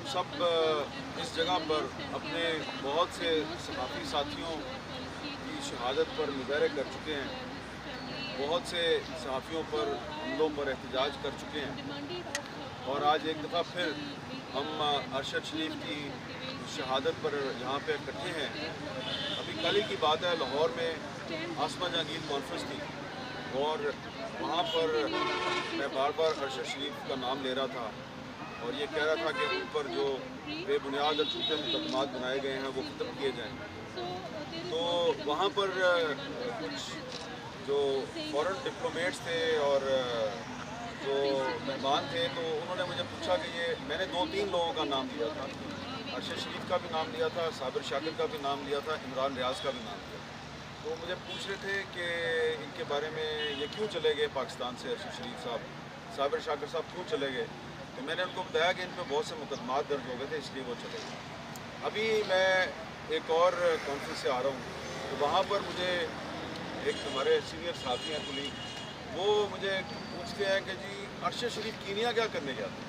सब इस जगह पर अपने बहुत से सहाफ़ी साथियों की शहादत पर मुज़ाहरे कर चुके हैं, बहुत से सहाफ़ियों पर हमलों पर एहतजाज कर चुके हैं और आज एक दफ़ा फिर हम अरशद शरीफ की शहादत पर यहाँ पे इकट्ठे हैं। अभी कल ही की बात है, लाहौर में आसमा जहांगीर कॉन्फ्रेंस थी और वहाँ पर मैं बार बार अरशद शरीफ का नाम ले रहा था और ये कह रहा था कि उन पर जो बेबुनियाद और झूठे मुकदमात बनाए गए हैं वो ख़त्म किए जाएँ। तो वहाँ पर कुछ जो फॉरेन डिप्लोमेट्स थे और जो मेहमान थे, तो उन्होंने मुझे पूछा कि ये मैंने 2-3 लोगों का नाम लिया था, अरशद शरीफ का भी नाम लिया था, साबिर शाकिर का भी नाम लिया था, इमरान रियाज का भी नाम लिया। तो मुझे पूछ रहे थे कि इनके बारे में ये क्यों चले गए पाकिस्तान से, अरशद शरीफ साहब, साबिर शाकिर साहब क्यों चले गए। तो मैंने उनको बताया कि इन पर बहुत से मुकदमात दर्ज हो गए थे, इसलिए वो चले गए। अभी मैं एक और कॉन्फ्रेंस से आ रहा हूँ, तो वहाँ पर मुझे एक हमारे सीनियर साथी हैं कुलीग, वो मुझे पूछते हैं कि जी अरशद शरीफ कीनिया क्या करने गया था।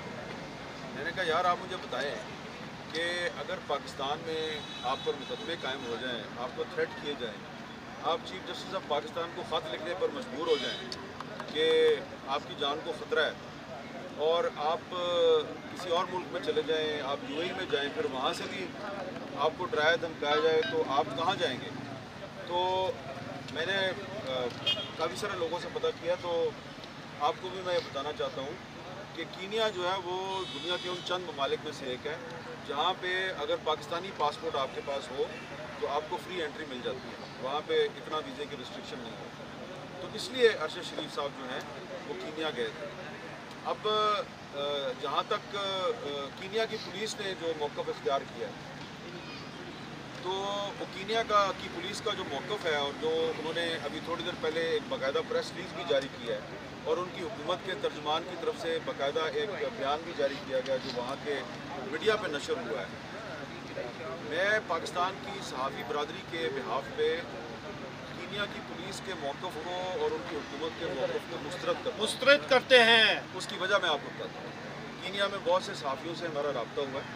मैंने कहा यार आप मुझे बताएं कि अगर पाकिस्तान में आप पर मुकदमे कायम हो जाएं, आपको थ्रेट किए जाएं, आप चीफ जस्टिस ऑफ पाकिस्तान को ख़त लिखने पर मजबूर हो जाएं कि आपकी जान को ख़तरा है और आप किसी और मुल्क में चले जाएं, आप यूएई में जाएं, फिर वहाँ से भी आपको डराया धमकाया जाए, तो आप कहाँ जाएंगे। तो मैंने काफ़ी सारे लोगों से पता किया, तो आपको भी मैं बताना चाहता हूँ कि कीनिया जो है वो दुनिया के उन चंद ममालिक में से एक है जहाँ पे अगर पाकिस्तानी पासपोर्ट आपके पास हो तो आपको फ्री एंट्री मिल जाती है, वहाँ पे इतना वीज़े की रिस्ट्रिक्शन नहीं होती। तो इसलिए अरशद शरीफ साहब जो हैं वो कीनिया गए थे। अब जहाँ तक कीनिया की पुलिस ने जो मौक़िफ़ इख्तियार किया है, तो वो कीनिया की पुलिस का जो मौक़िफ़ है और जो उन्होंने अभी थोड़ी देर पहले एक बाकायदा प्रेस रिलीज़ भी जारी किया है और उनकी हुकूमत के तर्जुमान की तरफ से बाकायदा एक बयान भी जारी किया गया जो वहाँ के मीडिया पे नशर हुआ है। मैं पाकिस्तान की सहाफ़ी बरादरी के बिहाफ पे कीनिया की पुलिस के मौक़िफ़ को और उनकी हुकूमत के मौक़िफ़ को मुस्तरद करते हैं। उसकी वजह मैं आपको बताता हूँ। कीनिया में बहुत से सहाफ़ियों से हमारा रब्ता हुआ है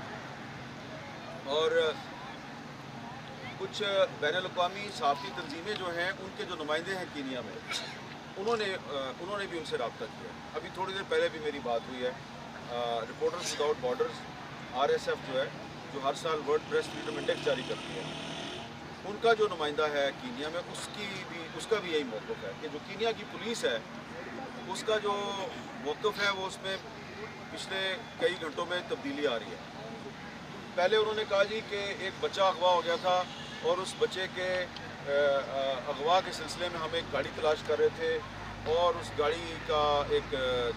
और कुछ बैनुल-अक़वामी सहाफ़ी तंजीमें जो हैं उनके जो नुमाइंदे हैं कीनिया में, उन्होंने भी उनसे रब्ता किया। अभी थोड़ी देर पहले भी मेरी बात हुई है। रिपोर्टर्स विदाउट बॉर्डर्स RSF जो है, जो हर साल वर्ल्ड प्रेस फ्रीडम इंडेक्स जारी करती है, उनका जो नुमाइंदा है कीनिया में उसका भी यही मौक़िफ़ है कि जो कीनिया की पुलिस है उसका जो मौक़िफ़ है वो उसमें पिछले कई घंटों में तब्दीली आ रही है। पहले उन्होंने कहा जी कि एक बच्चा अगवा हो गया था और उस बच्चे के अगवा के सिलसिले में हम एक गाड़ी तलाश कर रहे थे और उस गाड़ी का एक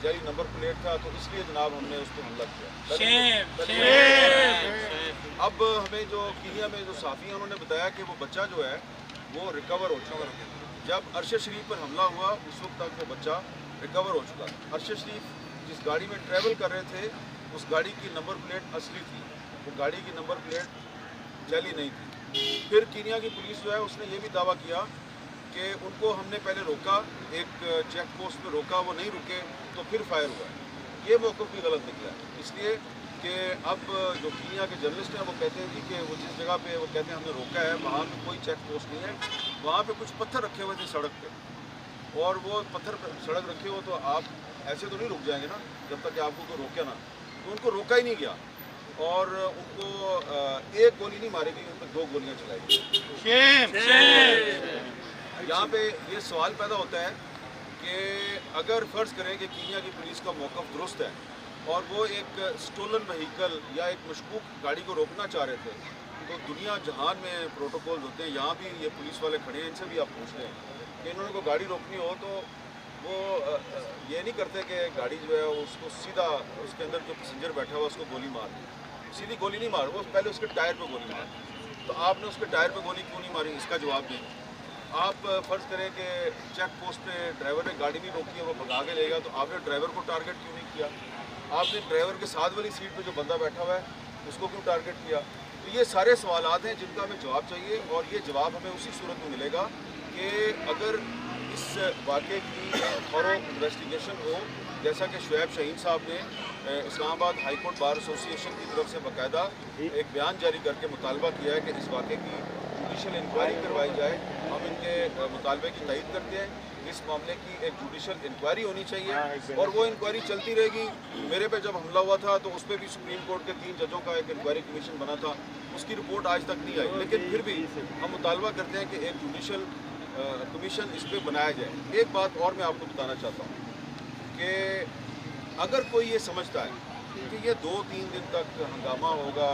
जाली नंबर प्लेट था, तो इसलिए जनाब हमने उस पर हमला किया। अब हमें जो कीनिया में जो साफ़ी हैं उन्होंने बताया कि वो बच्चा जो है वो रिकवर हो चुका है। जब अरशद शरीफ पर हमला हुआ उस वक्त तक वो बच्चा रिकवर हो चुका था। अरशद शरीफ जिस गाड़ी में ट्रैवल कर रहे थे उस गाड़ी की नंबर प्लेट असली थी, वो गाड़ी की नंबर प्लेट जाली नहीं थी। फिर कीनिया की पुलिस जो है उसने ये भी दावा किया कि उनको हमने पहले रोका, एक चेक पोस्ट पे रोका, वो नहीं रुके तो फिर फायर हुआ। ये मौक़िफ़ भी गलत निकला है, इसलिए कि अब जो कीनिया के जर्नलिस्ट हैं वो कहते हैं जी कि वो जिस जगह पे वो कहते हैं हमने रोका है वहाँ पे कोई चेक पोस्ट नहीं है, वहाँ पे कुछ पत्थर रखे हुए थे सड़क पे और वो पत्थर सड़क रखे हो तो आप ऐसे तो नहीं रुक जाएंगे ना जब तक कि आपको कोई रोके ना। तो उनको रोका ही नहीं गया और उनको एक गोली नहीं मारी गई, उन पर 2 गोलियाँ चलाई गई। यहाँ पे ये सवाल पैदा होता है कि अगर फ़र्ज़ करें कि कीनिया की पुलिस का मौक़िफ़ दुरुस्त है और वो एक स्टोलन व्हीकल या एक मशकूक गाड़ी को रोकना चाह रहे थे, तो दुनिया जहान में प्रोटोकॉल होते हैं, यहाँ भी ये पुलिस वाले खड़े हैं, इनसे भी आप पूछ लें कि इन्होंने को गाड़ी रोकनी हो तो वो ये नहीं करते कि गाड़ी जो है उसको सीधा उसके अंदर जो पैसेंजर बैठा हुआ उसको गोली मार दी, सीधी गोली नहीं मार, वो पहले उसके टायर पे गोली मार। तो आपने उसके टायर पे गोली क्यों नहीं मारी, इसका जवाब दें। आप फ़र्ज़ करें कि चेक पोस्ट पे ड्राइवर ने गाड़ी नहीं रोकी है, वो भगा के लेगा, तो आपने ड्राइवर को टारगेट क्यों नहीं किया, आपने ड्राइवर के साथ वाली सीट पे जो बंदा बैठा हुआ है उसको क्यों टारगेट किया। तो ये सारे सवालात हैं जिनका हमें जवाब चाहिए और ये जवाब हमें उसी सूरत में मिलेगा कि अगर इस वाक़े की थॉरो इन्वेस्टिगेशन हो, जैसा कि शुएब शाहीन साहब ने اسلام آباد ہائی کورٹ بار ایسوسیشن کی طرف سے باقاعدہ ایک بیان جاری کر کے مطالبہ کیا ہے کہ اس واقعے کی جوڈیشل انکوائری کروائی جائے. ہم ان کے مطالبے کی تائید کرتے ہیں. اس معاملے کی ایک جوڈیشل انکوائری ہونی چاہیے اور وہ انکوائری چلتی رہے گی. میرے پہ جب حملہ ہوا تھا تو اس پہ بھی سپریم کورٹ کے 3 ججوں کا ایک انکوائری کمیشن بنا تھا. اس کی رپورٹ آج تک نہیں آئی, لیکن پھر بھی ہم مطالبہ کرتے ہیں کہ ایک جوڈیشل کمیشن اس پہ بنایا جائے. ایک بات اور میں آپ کو بتانا چاہتا ہوں کہ اگر کوئی یہ سمجھتا ہے کہ یہ 2-3 دن تک ہنگامہ ہوگا,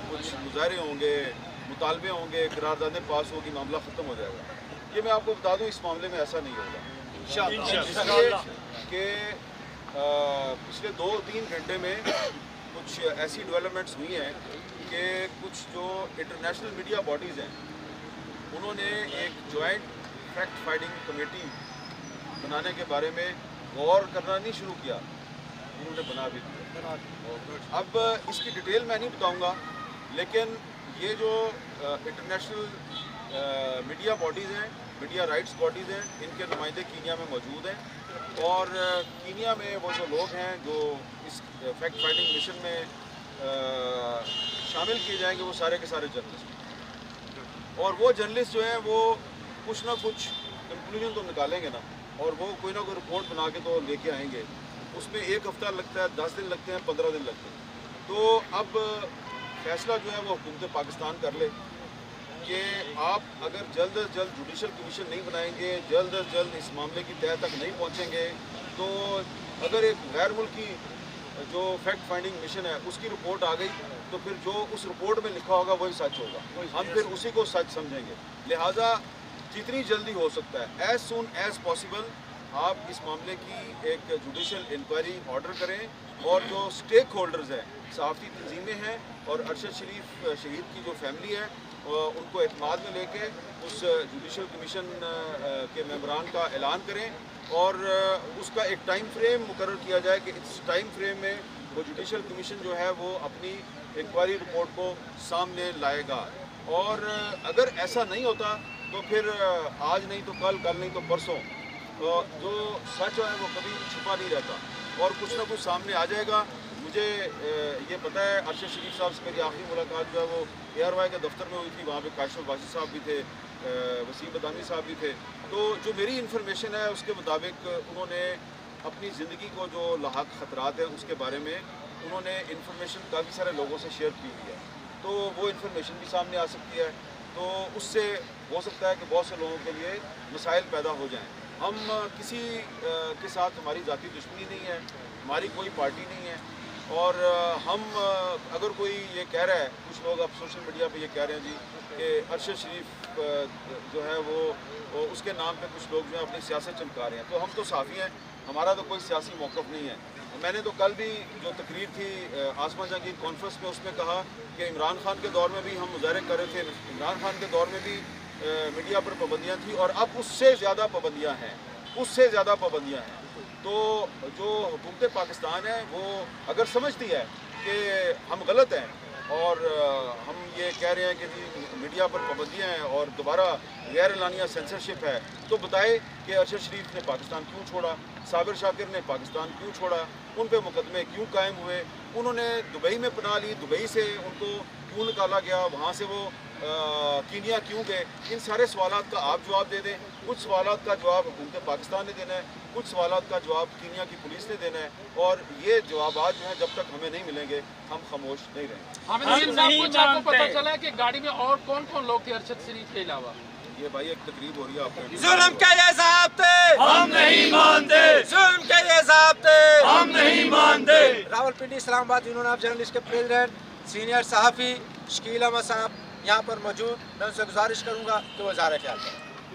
کچھ مظاہرے ہوں گے, مطالبے ہوں گے, قراردادیں پاس ہوگی, معاملہ ختم ہو جائے گا, یہ میں آپ کو بتا دوں اس معاملے میں ایسا نہیں ہوگا. اس لیے کہ پچھلے 2-3 گھنٹے میں کچھ ایسی ڈیولپمنٹس ہوئی ہیں کہ کچھ جو انٹرنیشنل میڈیا باڈیز ہیں انہوں نے ایک جوائنٹ فیکٹ فائنڈنگ کمیٹی بنانے کے بارے میں غور کرنا نہیں شروع کیا, انہوں نے بنا بھی دیا. اب اس کی ڈیٹیل میں نہیں بتاؤں گا, لیکن یہ جو انٹرنیشنل میڈیا باڈیز ہیں, میڈیا رائٹس باڈیز ہیں, ان کے نمائندے کینیا میں موجود ہیں. اور کینیا میں وہ جو لوگ ہیں جو اس فیکٹ فائنڈنگ مشن میں شامل کیے جائیں گے وہ سارے کے سارے جرنلسٹ ہیں. اور وہ جرنلسٹ جو ہیں وہ کچھ نہ کچھ کنکلوژن تو نکالیں گے نا, اور وہ کوئی نہ کوئی رپورٹ بنا کے تو لے کے آئیں گے. اس میں 1 ہفتہ لگتا ہے, 10 دن لگتے ہیں, 15 دن لگتے ہیں. تو اب فیصلہ جو ہے وہ حکومت پاکستان کر لے کہ آپ اگر جلد از جلد جوڈیشل کمیشن نہیں بنائیں گے, جلد از جلد اس معاملے کی تہہ تک نہیں پہنچیں گے, تو اگر ایک غیر ملکی جو فیکٹ فائنڈنگ مشن ہے اس کی رپورٹ آ گئی تو پھر جو اس رپورٹ میں لکھا ہوگا وہی سچ ہوگا, ہم پھر اسی کو سچ سمجھیں گے. لہٰذا جتنی جلدی ہو سکتا ہے, ایز سون ایز پاسبل, آپ اس معاملے کی ایک جوڈیشل انکوائری آرڈر کریں. اور جو اسٹیک ہولڈرز ہیں, صحافی تنظیمیں ہیں اور ارشد شریف شہید کی جو فیملی ہے, ان کو اعتماد میں لے کے اس جوڈیشل کمیشن کے ممبران کا اعلان کریں اور اس کا ایک ٹائم فریم مقرر کیا جائے کہ اس ٹائم فریم میں وہ جوڈیشل کمیشن جو ہے وہ اپنی انکوائری رپورٹ کو سامنے لائے گا. اور اگر ایسا نہیں ہوتا تو پھر آج نہیں تو کل, کل نہیں تو پرسوں, جو سچ ہے وہ کبھی چھپا نہیں رہتا اور کچھ نہ کچھ سامنے آ جائے گا. مجھے یہ پتہ ہے ارشد شریف صاحب سے میری آخری ملاقات جو ہے وہ ARY کے دفتر میں ہوئی تھی, وہاں پہ کاشف عباسی صاحب بھی تھے, وسیم بدامی صاحب بھی تھے. تو جو میری انفارمیشن ہے اس کے مطابق انہوں نے اپنی زندگی کو جو لاحق خطرات ہیں اس کے بارے میں انہوں نے انفارمیشن کافی سارے لوگوں سے شیئر کی ہوئی ہے. تو وہ انفارمیشن بھی سامنے آ سکتی ہے, تو اس سے ہو سکتا ہے کہ بہت سے لوگوں کے لیے مسائل پیدا ہو جائیں. ہم کسی کے ساتھ ہماری ذاتی دشمنی نہیں ہے, ہماری کوئی پارٹی نہیں ہے, اور ہم اگر کوئی یہ کہہ رہا ہے, کچھ لوگ اب سوشل میڈیا پہ یہ کہہ رہے ہیں جی کہ ارشد شریف جو ہے وہ اس کے نام پہ کچھ لوگ جو ہیں اپنی سیاست چمکا رہے ہیں. تو ہم تو صحافی ہیں, ہمارا تو کوئی سیاسی موقف نہیں ہے. میں نے تو کل بھی جو تقریر تھی آسما جہانگیر کانفرنس میں اس میں کہا کہ عمران خان کے دور میں بھی ہم مظاہرے کر رہے تھے, عمران خان کے دور میں بھی میڈیا پر پابندیاں تھیں اور اب اس سے زیادہ پابندیاں ہیں, اس سے زیادہ پابندیاں ہیں. تو جو حکومت پاکستان ہے وہ اگر سمجھتی ہے کہ ہم غلط ہیں اور ہم یہ کہہ رہے ہیں کہ جی میڈیا پر پابندیاں ہیں اور دوبارہ غیر اعلانیہ سینسرشپ ہے, تو بتائے کہ ارشد شریف نے پاکستان کیوں چھوڑا, صابر شاکر نے پاکستان کیوں چھوڑا, ان پہ مقدمے کیوں قائم ہوئے, انہوں نے دبئی میں پناہ لی, دبئی سے ان کو کیوں نکالا گیا, وہاں سے وہ کینیا کیوں گئے. ان سارے سوالات کا آپ جواب دے دیں. کچھ سوالات کا جواب حکومت پاکستان نے دینا ہے, کچھ سوالات کا جواب کینیا کی پولیس نے دینا ہے, اور یہ جوابات جو ہیں جب تک ہمیں نہیں ملیں گے ہم خاموش نہیں رہیں گے. آپ کو پتہ چلا کہ گاڑی میں اور کون کون لوگ تھے ارشد شریف کے علاوہ؟ یہ بھائی ایک تقریب ہو رہی ہے, آپ کو ظلم کے یہ ضابطے ہم نہیں مانتے, ظلم کے یہ ضابطے ہم نہیں مانتے. راولپنڈی اسلام آباد یونین آف جرنلسٹ کے پریزیڈنٹ سینئر صحافی شکیل احمد صاحب یہاں پر موجود. میں ان سے گزارش کروں گا کہ وہ اظہار خیال کریں.